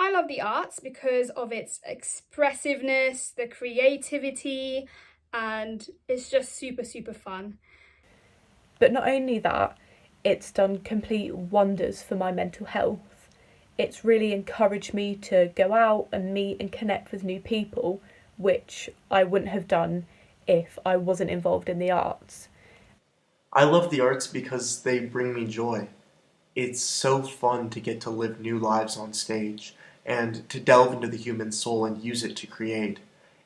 I love the arts because of its expressiveness, the creativity, and it's just super, super fun. But not only that, it's done complete wonders for my mental health. It's really encouraged me to go out and meet and connect with new people, which I wouldn't have done if I wasn't involved in the arts. I love the arts because they bring me joy. It's so fun to get to live new lives on stage and to delve into the human soul and use it to create.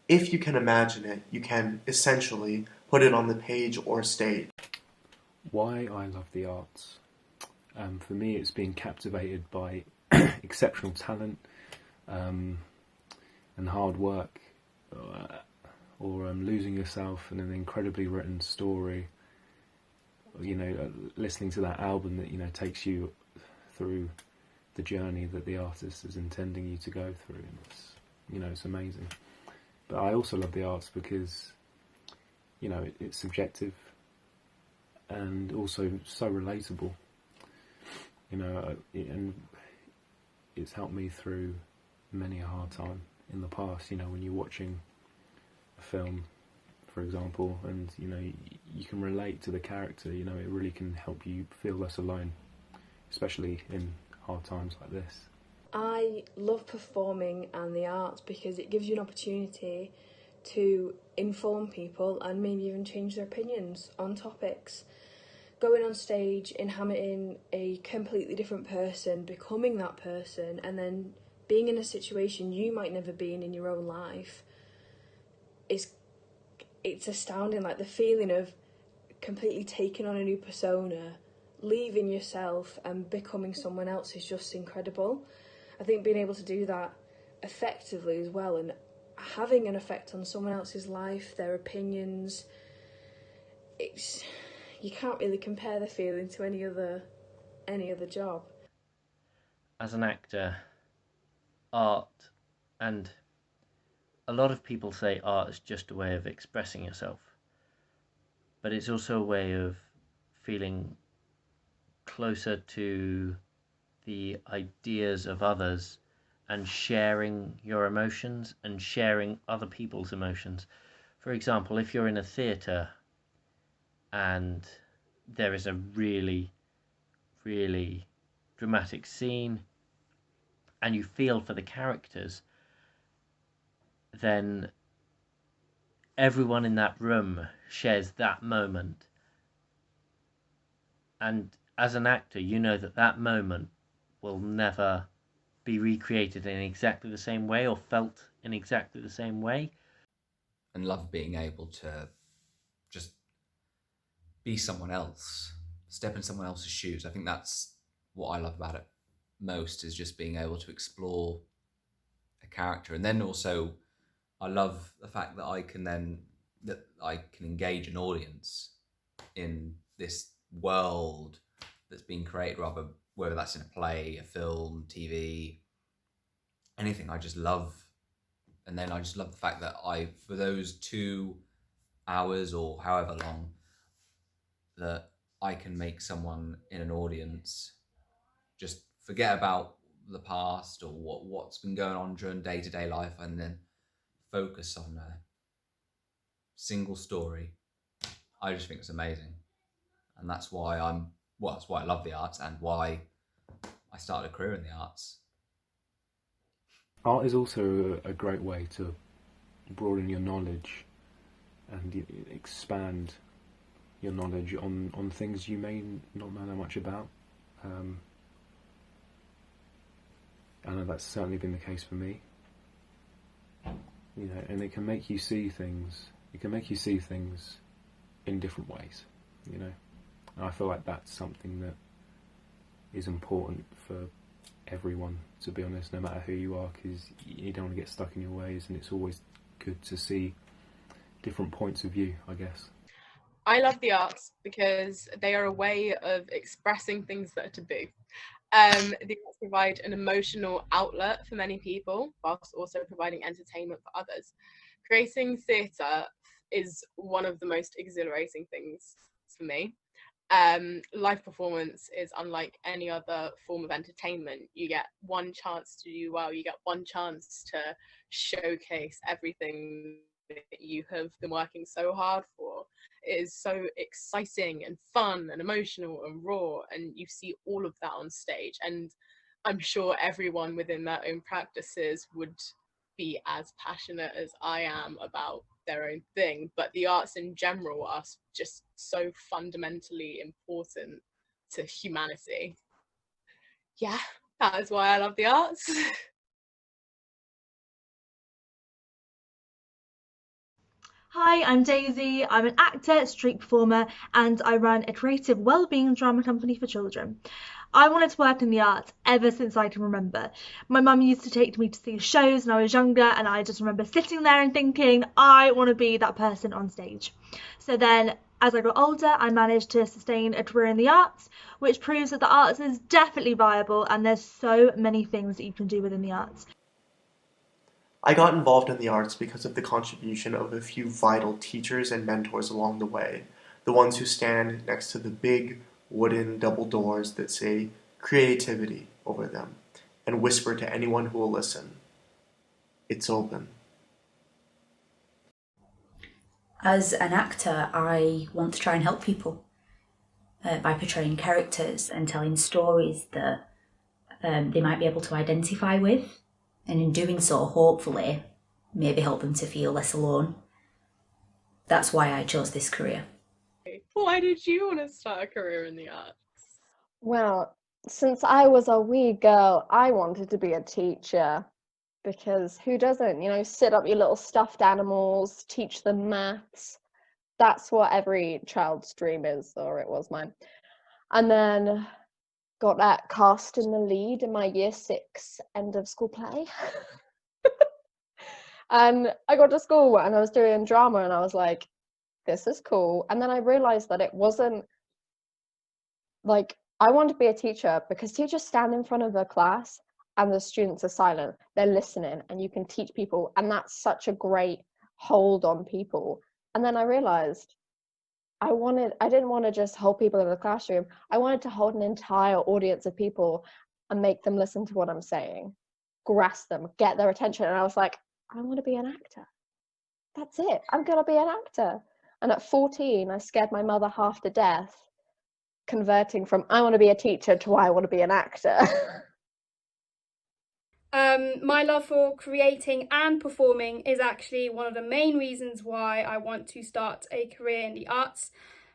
If you can imagine it, you can essentially put it on the page or stage. Why I love the arts. For me, it's being captivated by exceptional talent um, and hard work, or losing yourself in an incredibly written story. Listening to that album that takes you through the journey that the artist is intending you to go through. And it's amazing. But I also love the arts because it's subjective and also so relatable. And it's helped me through many a hard time in the past. When you're watching a film, for example, and you can relate to the character. It really can help you feel less alone, especially in hard times like this. I love performing and the arts because it gives you an opportunity to inform people and maybe even change their opinions on topics. Going on stage, inhabiting a completely different person, becoming that person, and then being in a situation you might never be in your own life is it's astounding. Like the feeling of completely taking on a new persona, leaving yourself and becoming someone else is just incredible. I think being able to do that effectively as well and having an effect on someone else's life, their opinions, it's you can't really compare the feeling to any other job. As an actor, art, and a lot of people say art is just a way of expressing yourself, but it's also a way of feeling closer to the ideas of others and sharing your emotions and sharing other people's emotions. For example, if you're in a theatre and there is a really, really dramatic scene and you feel for the characters, then everyone in that room shares that moment. And as an actor, you know that that moment will never be recreated in exactly the same way or felt in exactly the same way. And love being able to just be someone else, step in someone else's shoes. I think that's what I love about it most, is just being able to explore a character. And then also I love the fact that I can engage an audience in this world that's been created, rather whether that's in a play, a film, TV, anything. I just love, and then I just love the fact that for those 2 hours or however long, that I can make someone in an audience just forget about the past or what's been going on during day-to-day life, and then focus on a single story. I just think it's amazing, and that's why I love the arts and why I started a career in the arts. Art is also a great way to broaden your knowledge and expand your knowledge on things you may not know that much about. Um, I know that's certainly been the case for me. And it can make you see things. It can make you see things in different ways. And I feel like that's something that is important for everyone, to be honest, no matter who you are, because you don't want to get stuck in your ways, and it's always good to see different points of view, I guess. I love the arts because they are a way of expressing things that are taboo. The arts provide an emotional outlet for many people, whilst also providing entertainment for others. Creating theatre is one of the most exhilarating things for me. Live performance is unlike any other form of entertainment. You get one chance to do well, you get one chance to showcase everything that you have been working so hard for. It is so exciting and fun and emotional and raw, and you see all of that on stage. And I'm sure everyone within their own practices would be as passionate as I am about their own thing, but the arts in general are just so fundamentally important to humanity. Yeah, that is why I love the arts. Hi, I'm Daisy. I'm an actor, street performer, and I run a creative wellbeing drama company for children. I wanted to work in the arts ever since I can remember. My mum used to take me to see shows when I was younger, and I just remember sitting there and thinking, I want to be that person on stage. So then, as I got older, I managed to sustain a career in the arts, which proves that the arts is definitely viable, and there's so many things that you can do within the arts. I got involved in the arts because of the contribution of a few vital teachers and mentors along the way, the ones who stand next to the big wooden double doors that say creativity over them and whisper to anyone who will listen, it's open. As an actor, I want to try and help people by portraying characters and telling stories that they might be able to identify with. And in doing so, hopefully, maybe help them to feel less alone. That's why I chose this career. Why did you want to start a career in the arts? Well, since I was a wee girl, I wanted to be a teacher, because who doesn't, you know, sit up your little stuffed animals, teach them maths. That's what every child's dream is, or it was mine. And then got that cast in the lead in my year 6 end of school play. And I got to school and I was doing drama and I was like, this is cool. And then I realized that it wasn't like, I wanted to be a teacher because teachers stand in front of the class and the students are silent. They're listening and you can teach people. And that's such a great hold on people. And then I realized I didn't want to just hold people in the classroom. I wanted to hold an entire audience of people and make them listen to what I'm saying, grasp them, get their attention. And I was like, I want to be an actor. That's it. I'm going to be an actor. And at 14, I scared my mother half to death, converting from I want to be a teacher to I want to be an actor. My love for creating and performing is actually one of the main reasons why I want to start a career in the arts,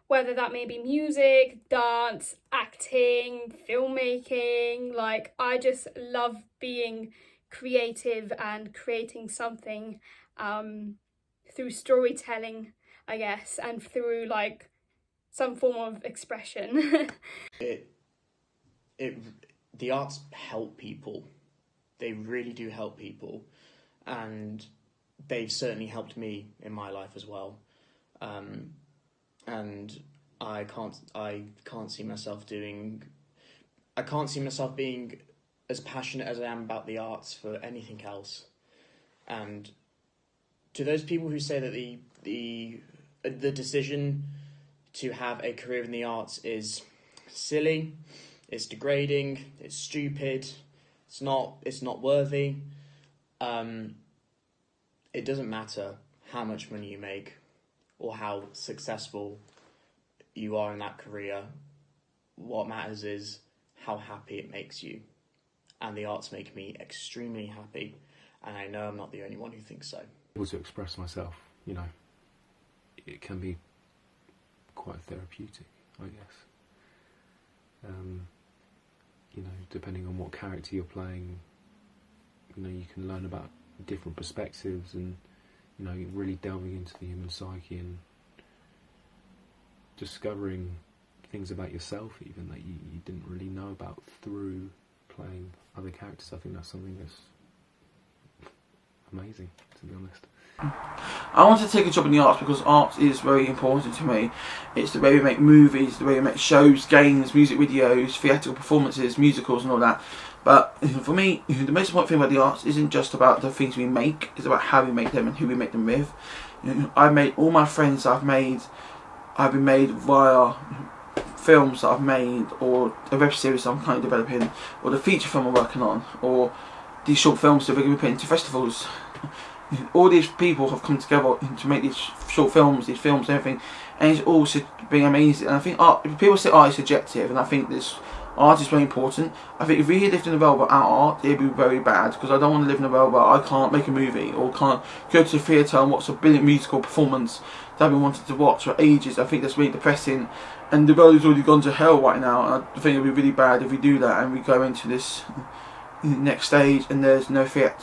whether that may be music, dance, acting, filmmaking. Like, I just love being creative and creating something through storytelling, I guess, and through like some form of expression. The arts help people. They really do help people, and they've certainly helped me in my life as well. And I can't see myself being as passionate as I am about the arts for anything else. And to those people who say that the decision to have a career in the arts is silly, it's degrading, it's stupid, it's not worthy. It doesn't matter how much money you make or how successful you are in that career. What matters is how happy it makes you. And the arts make me extremely happy. And I know I'm not the only one who thinks so. Able to express myself, you know, it can be quite therapeutic, I guess. You know, depending on what character you're playing, you know, you can learn about different perspectives and, you know, really delving into the human psyche and discovering things about yourself even that you didn't really know about through playing other characters. I think that's something that's amazing, to be honest. I wanted to take a job in the arts because art is very important to me. It's the way we make movies, the way we make shows, games, music videos, theatrical performances, musicals and all that. But for me, the most important thing about the arts isn't just about the things we make, it's about how we make them and who we make them with. I've made all my friends I've been made via films that I've made, or a web series that I'm currently developing, or the feature film I'm working on, or these short films that we're going to be putting into festivals. All these people have come together to make these short films, these films, everything, and it's all being amazing. And I think art, people say art is subjective, and I think this art is very important. I think if we lived in a world without art, it'd be very bad, because I don't want to live in a world where I can't make a movie, or can't go to the theatre and watch a brilliant musical performance that I've been wanting to watch for ages. I think that's really depressing, and the world has already gone to hell right now, and I think it would be really bad if we do that and we go into this next stage and there's no theatre,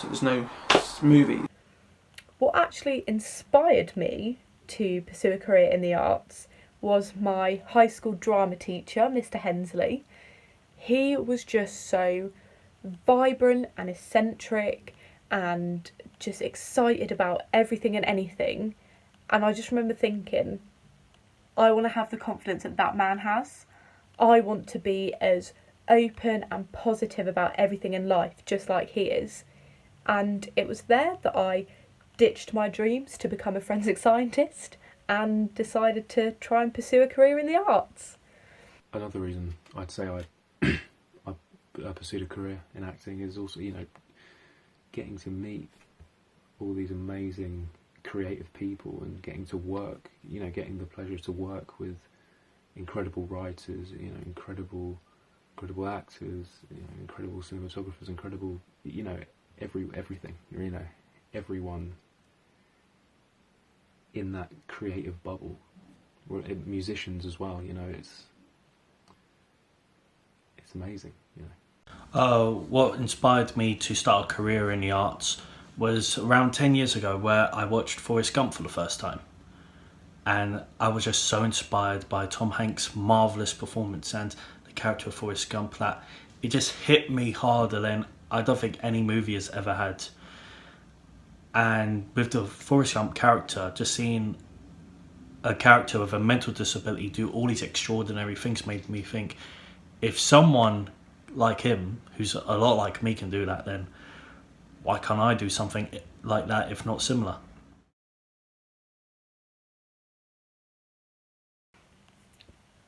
there's no movie. What actually inspired me to pursue a career in the arts was my high school drama teacher, Mr. Hensley. He was just so vibrant and eccentric and just excited about everything and anything. And I just remember thinking, I want to have the confidence that that man has. I want to be as open and positive about everything in life, just like he is. And it was there that I ditched my dreams to become a forensic scientist and decided to try and pursue a career in the arts. Another reason I'd say I pursued a career in acting is also, getting to meet all these amazing creative people and getting to work, getting the pleasure to work with incredible writers, incredible actors, incredible cinematographers, incredible, everything, everyone in that creative bubble, musicians as well, it's amazing, What inspired me to start a career in the arts was around 10 years ago, where I watched Forrest Gump for the first time. And I was just so inspired by Tom Hanks' marvellous performance and the character of Forrest Gump that it just hit me harder than I don't think any movie has ever had. And with the Forrest Gump character, just seeing a character with a mental disability do all these extraordinary things made me think, if someone like him, who's a lot like me, can do that, then why can't I do something like that, if not similar?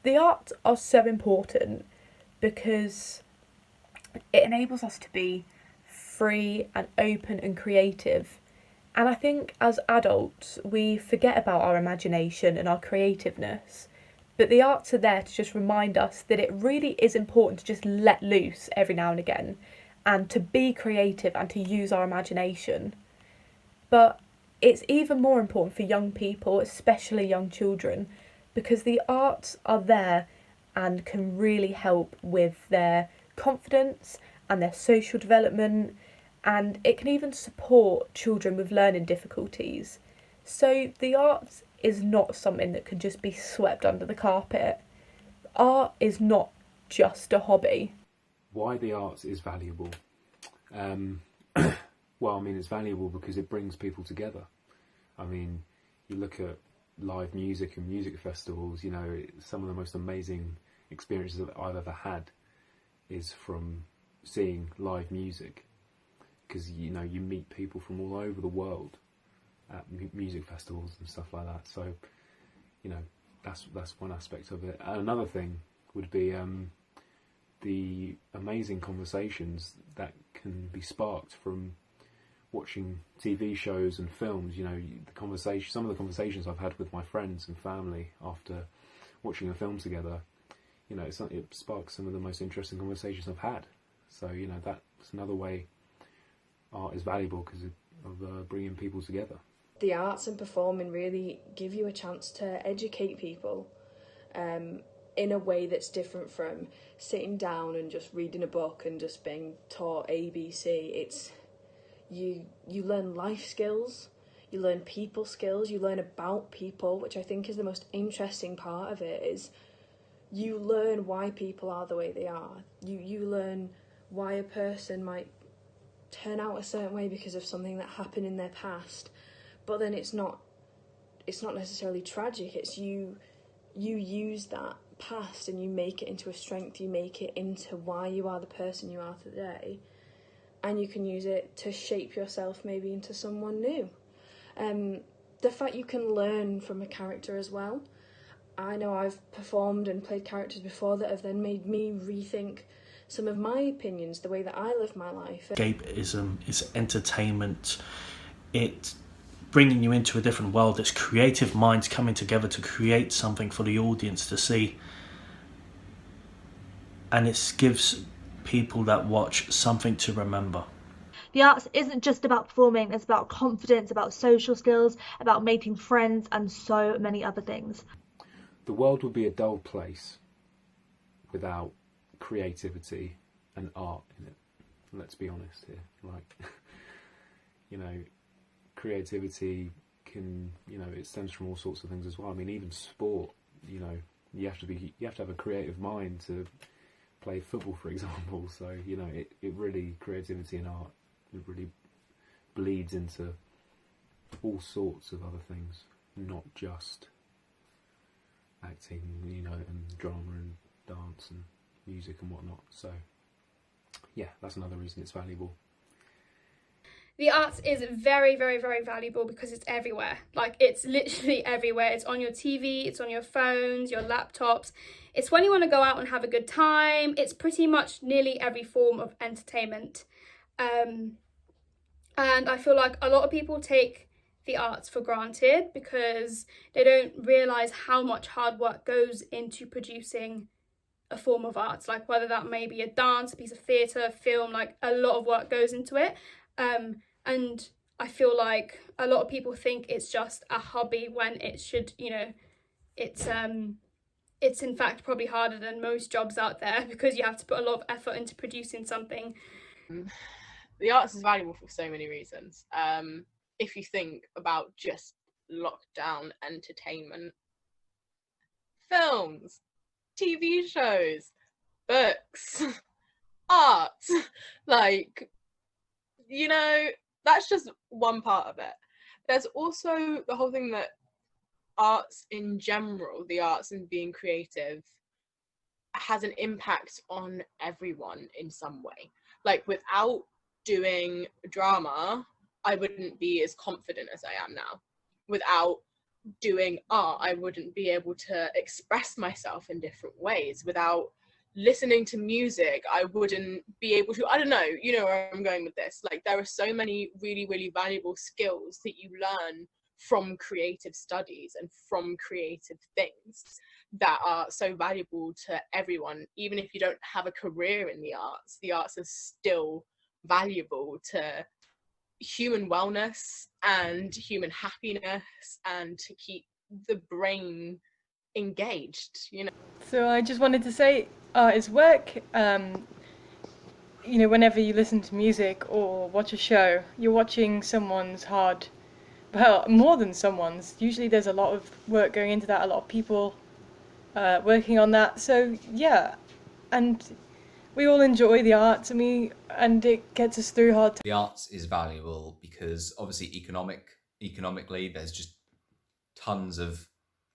The arts are so important because it enables us to be free and open and creative. And I think as adults, we forget about our imagination and our creativeness. But the arts are there to just remind us that it really is important to just let loose every now and again and to be creative and to use our imagination. But it's even more important for young people, especially young children, because the arts are there and can really help with their confidence and their social development, and it can even support children with learning difficulties. So the arts is not something that can just be swept under the carpet. Art is not just a hobby. Why the arts is valuable? It's valuable because it brings people together. You look at live music and music festivals, some of the most amazing experiences that I've ever had is from seeing live music, because you meet people from all over the world at music festivals and stuff like that. So that's one aspect of it. And another thing would be the amazing conversations that can be sparked from watching TV shows and films. Some of the conversations I've had with my friends and family after watching a film together, it sparks some of the most interesting conversations I've had. So that's another way art is valuable, because of bringing people together. The arts and performing really give you a chance to educate people in a way that's different from sitting down and just reading a book and just being taught ABC. It's you learn life skills, you learn people skills, you learn about people, which I think is the most interesting part of it. Is you learn why people are the way they are. You learn why a person might turn out a certain way because of something that happened in their past, but then it's not necessarily tragic. It's you use that past and you make it into a strength. You make it into why you are the person you are today, and you can use it to shape yourself maybe into someone new. The fact you can learn from a character as well. I know I've performed and played characters before that have then made me rethink some of my opinions, the way that I live my life. Escapism is entertainment. It's bringing you into a different world. It's creative minds coming together to create something for the audience to see. And it gives people that watch something to remember. The arts isn't just about performing, it's about confidence, about social skills, about making friends, and so many other things. The world would be a dull place without creativity and art in it. Let's be honest here. Like, you know, creativity can, you know, it stems from all sorts of things as well. I mean, even sport, you know, you have to have a creative mind to play football, for example. So, you know, it really, creativity and art, it really bleeds into all sorts of other things, not just acting, you know, and drama and dance and music and whatnot. So yeah, that's another reason it's valuable. The arts is very, very, very valuable because it's everywhere. Like, it's literally everywhere. It's on your TV, it's on your phones, your laptops. It's when you want to go out and have a good time. It's pretty much nearly every form of entertainment. And I feel like a lot of people take the arts for granted because they don't realise how much hard work goes into producing a form of art. Like, whether that may be a dance, a piece of theatre, film, like, a lot of work goes into it. And I feel like a lot of people think it's just a hobby when it should, you know, it's in fact probably harder than most jobs out there because you have to put a lot of effort into producing something. The arts is valuable for so many reasons. If you think about just lockdown entertainment, films, TV shows, books, art, like, you know, that's just one part of it. There's also the whole thing that arts in general, the arts and being creative, has an impact on everyone in some way. Like, without doing drama, I wouldn't be as confident as I am now. Without doing art, I wouldn't be able to express myself in different ways. Without listening to music, I wouldn't be able to, I don't know, you know where I'm going with this. Like, there are so many really, really valuable skills that you learn from creative studies and from creative things that are so valuable to everyone. Even if you don't have a career in the arts are still valuable to human wellness and human happiness and to keep the brain engaged, you know. So I just wanted to say art is work. You know, whenever you listen to music or watch a show, you're watching someone's hard, well, more than someone's. Usually there's a lot of work going into that, a lot of people working on that. So yeah, and we all enjoy the arts, and it gets us through hard times. The arts is valuable because obviously economically there's just tons of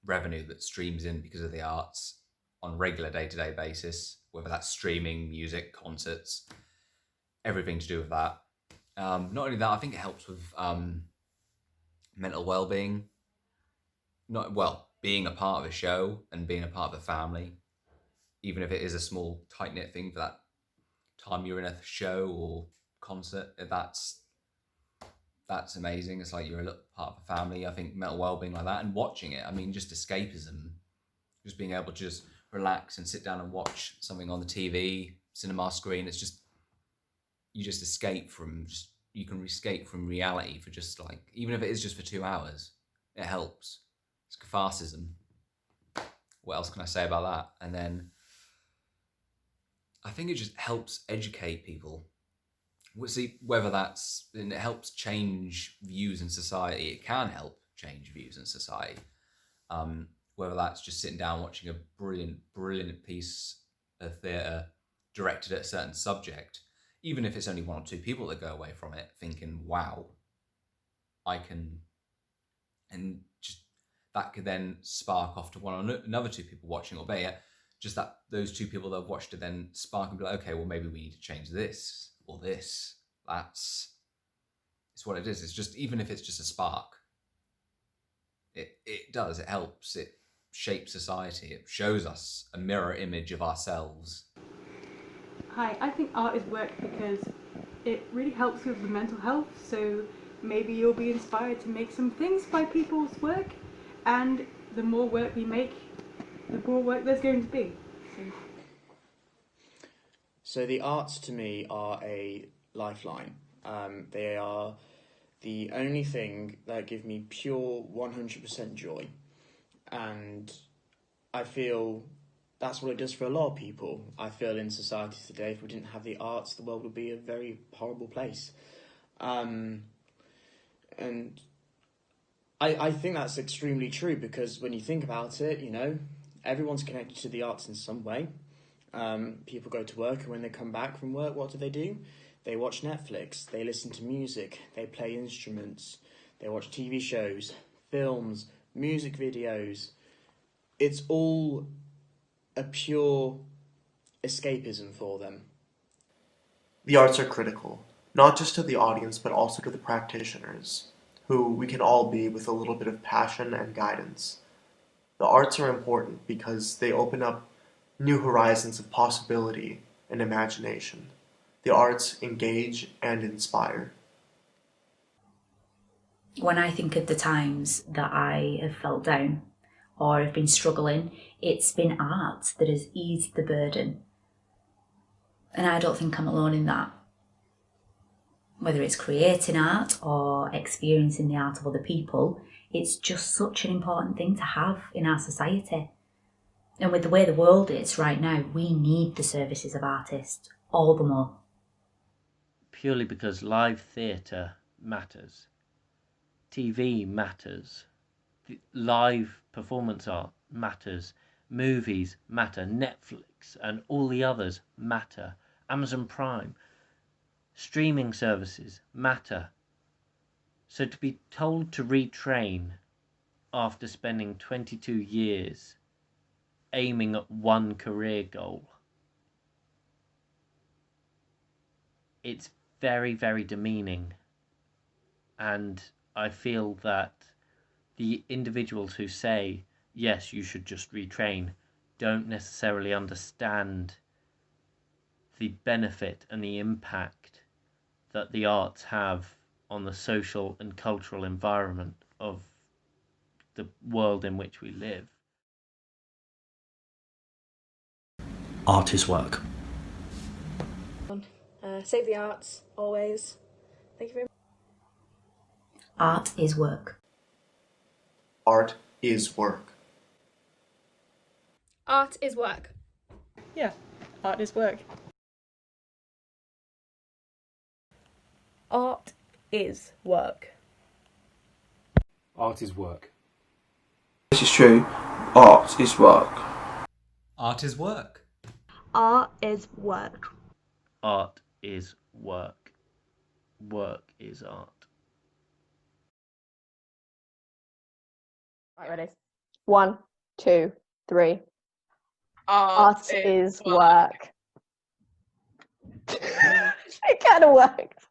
revenue that streams in because of the arts on a regular day-to-day basis, whether that's streaming, music, concerts, everything to do with that. Not only that, I think it helps with mental well-being. Being a part of a show and being a part of a family, even if it is a small, tight-knit thing for that time you're in a show or concert, that's amazing. It's like you're a little part of a family. I think mental well-being like that, and watching it, I mean, just escapism, just being able to just relax and sit down and watch something on the TV, cinema screen. It's just, you just escape from, you can escape from reality for just like, even if it is just for 2 hours, it helps. It's catharsism. What else can I say about that? And then I think it just helps educate people. We'll see whether that's, and it helps change views in society. It can help change views in society. Whether that's just sitting down watching a brilliant piece of theatre directed at a certain subject, even if it's only 1 or 2 people that go away from it thinking, wow, I can, and just that could then spark off to one or another 2 people watching, or better, just that those 2 people that have watched it then spark and be like, okay, well, maybe we need to change this or this. It's what it is. It's just, even if it's just a spark, it helps. shapes society. It shows us a mirror image of ourselves. Hi, I think art is work because it really helps with the mental health, so maybe you'll be inspired to make some things by people's work, and the more work we make, the more work there's going to be. So the arts to me are a lifeline. They are the only thing that give me pure 100% joy. And I feel that's what it does for a lot of people. I feel in society today, if we didn't have the arts, the world would be a very horrible place. And I think that's extremely true, because when you think about it, you know, everyone's connected to the arts in some way. People go to work, and when they come back from work, what do? They watch Netflix, they listen to music, they play instruments, they watch TV shows, films, music videos. It's all a pure escapism for them. The arts are critical, not just to the audience, but also to the practitioners, who we can all be with a little bit of passion and guidance. The arts are important because they open up new horizons of possibility and imagination. The arts engage and inspire. When I think of the times that I have felt down or have been struggling, it's been art that has eased the burden. And I don't think I'm alone in that. Whether it's creating art or experiencing the art of other people, it's just such an important thing to have in our society. And with the way the world is right now, we need the services of artists all the more. Purely because live theatre matters. TV matters. Live performance art matters. Movies matter. Netflix and all the others matter. Amazon Prime. Streaming services matter. So to be told to retrain after spending 22 years aiming at one career goal, it's very, very demeaning. And I feel that the individuals who say, yes, you should just retrain, don't necessarily understand the benefit and the impact that the arts have on the social and cultural environment of the world in which we live. Art is work. Save the arts, always. Thank you very much. Art is work. Art is work. Art is work. Yeah, art is work. Art is work. Art is work. This is true. Art is work. Art is work. Art is work. Art is work. Work is art. Right, ready? 1, 2, 3. Art is work. It kind of worked.